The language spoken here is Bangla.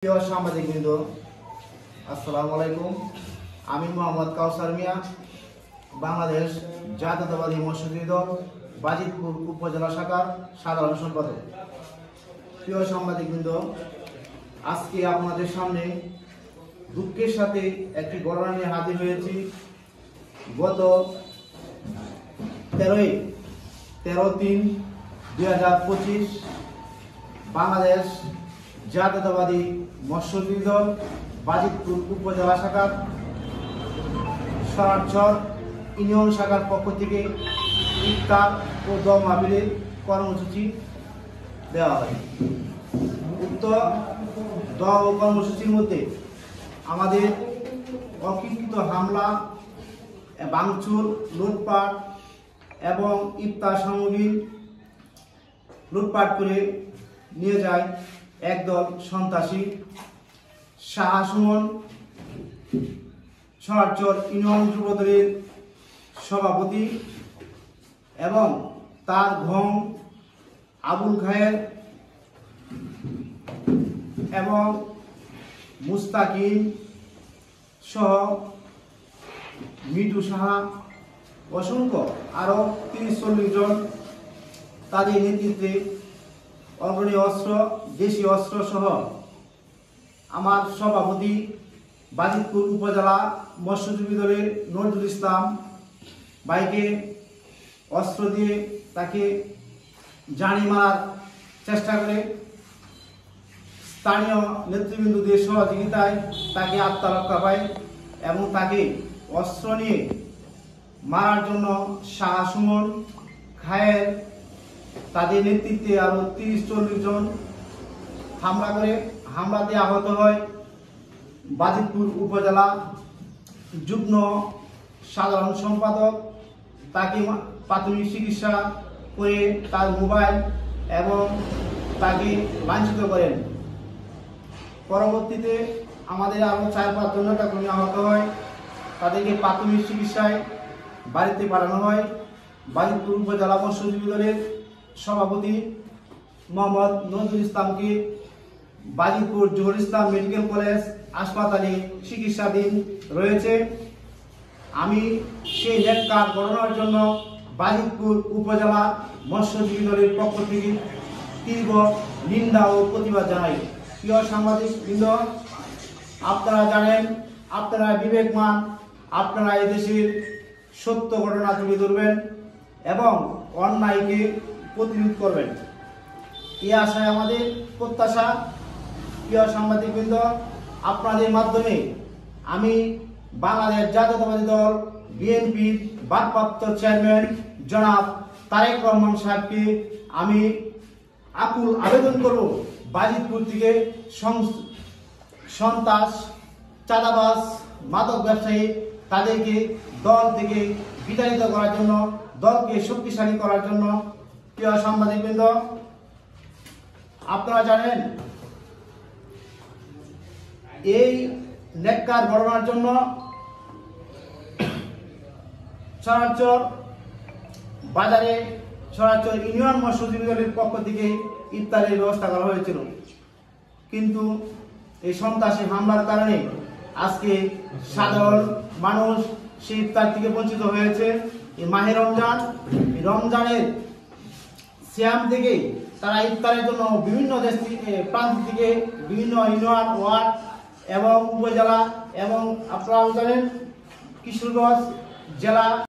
প্রিয় সাংবাদিকবৃন্দ, আসসালামু আলাইকুম। আমি মোহাম্মদ কাউসার মিয়া, বাংলাদেশ জাতীয়তাবাদী মৎস্যজীবী দল বাজিতপুর উপজেলা শাখার সাধারণ সম্পাদক। প্রিয় সাংবাদিকবৃন্দ, আজকে আপনাদের সামনে দুঃখের সাথে একটি ঘটনা নিয়ে হাজির হয়েছি। গত 13/3/2025 বাংলাদেশ জাতীয়তাবাদী মৎস্যজীবী দল বাজিতপুর উপজেলা শাখার সরারচর ইউনিয়ন শাখার পক্ষ থেকে ইফতার ও দোয়া মাহফিলের কর্মসূচি দেওয়া হয়। উক্ত দোয়া ও কর্মসূচির মধ্যে আমাদের অকৃত হামলা, ভাঙচুর, লুটপাট এবং ইফতার সামগ্রী লুটপাট করে নিয়ে যায় একদল সন্ত্রাসী। শাহ সুমন সরারচর ইউনিয়ন যুবদলের সভাপতি এবং তার ঘং আবুল খায়ের এবং মুস্তাকিম সহ মিঠু সাহা অসংখ্য আরো 30-40 জন তাদের নেতৃত্বে অগ্রণী অস্ত্র, দেশীয় অস্ত্র সহ আমার সভাপতি বাজিতপুর উপজেলা মৎস্যজীবী দলের নজরুল ইসলাম ভাইকে অস্ত্র দিয়ে তাকে জানি মারার চেষ্টা করে। স্থানীয় নেতৃবৃন্দদের সহযোগিতায় তাকে আত্মরক্ষা পায় এবং তাকে অস্ত্র নিয়ে মারার জন্য শাহ সুমন, খায়ের তাদের নেতৃত্বে আরো 30-40 জন হামলা করে। হামলাতে আহত হয় বাজিতপুর উপজেলা যুগ্ম সাধারণ সম্পাদক। তাকে প্রাথমিক চিকিৎসা করে তার মোবাইল এবং তাকে লাঞ্ছিত করেন। পরবর্তীতে আমাদের আরো 4-5 জন নেতাকর্মী আহত হয়, তাদেরকে প্রাথমিক চিকিৎসায় বাড়িতে পাঠানো হয়। বাজিতপুর উপজেলা মৎস্যজীবী দলের সভাপতি মোহাম্মদ নজরুল ইসলামকে বাজিতপুর জহুর ইসলাম মেডিকেল কলেজ হাসপাতালে চিকিৎসাধীন রয়েছে। আমি সেই নেককার ঘটনার জন্য বাজিতপুর উপজেলা মৎস্যজীবী দলের পক্ষ থেকে তীব্র নিন্দা ও প্রতিবাদ জানাই। প্রিয় সাংবাদিকবৃন্দ, আপনারা জানেন, আপনারা বিবেকমান, আপনারা এদেশের সত্য ঘটনা তুলে ধরবেন এবং অন্যায়কে প্রতিরোধ করবেন, এই আশায় আমাদের প্রত্যাশা। প্রিয় সাংবাদিকবৃন্দ, আপনাদের মাধ্যমে আমি বাংলাদেশ জাতীয়তাবাদী দল বিএনপির ভারপ্রাপ্ত চেয়ারম্যান জনাব তারেক রহমান সাহেবকে আমি আকুল আবেদন করব, বাজিতপুর থেকে সন্ত্রাস, চাঁদাবাজ, মাদক ব্যবসায়ী তাদেরকে দল থেকে বিতাড়িত করার জন্য, দলকে শক্তিশালী করার জন্য। প্রিয় সাংবাদিকবৃন্দ, আপনারা জানেন এই নেককার ঘটনার জন্য সরারচর বাজারে সরারচর ইউনিয়ন মৎস্যজীবী দলের পক্ষ থেকে ইফতারের ব্যবস্থা করা হয়েছিল, কিন্তু এই সন্ত্রাসী হামলার কারণে আজকে সাধারণ মানুষ সেই ইফতার থেকে বঞ্চিত হয়েছে। এই মাহে রমজানের সিয়াম থেকে তারা ইফতারের জন্য বিভিন্ন দেশ থেকে, প্রান্ত থেকে, বিভিন্ন ইউনিয়ন, ওয়ার্ড এবং উপজেলা এবং আপনারা জানেন কিশোরগঞ্জ জেলা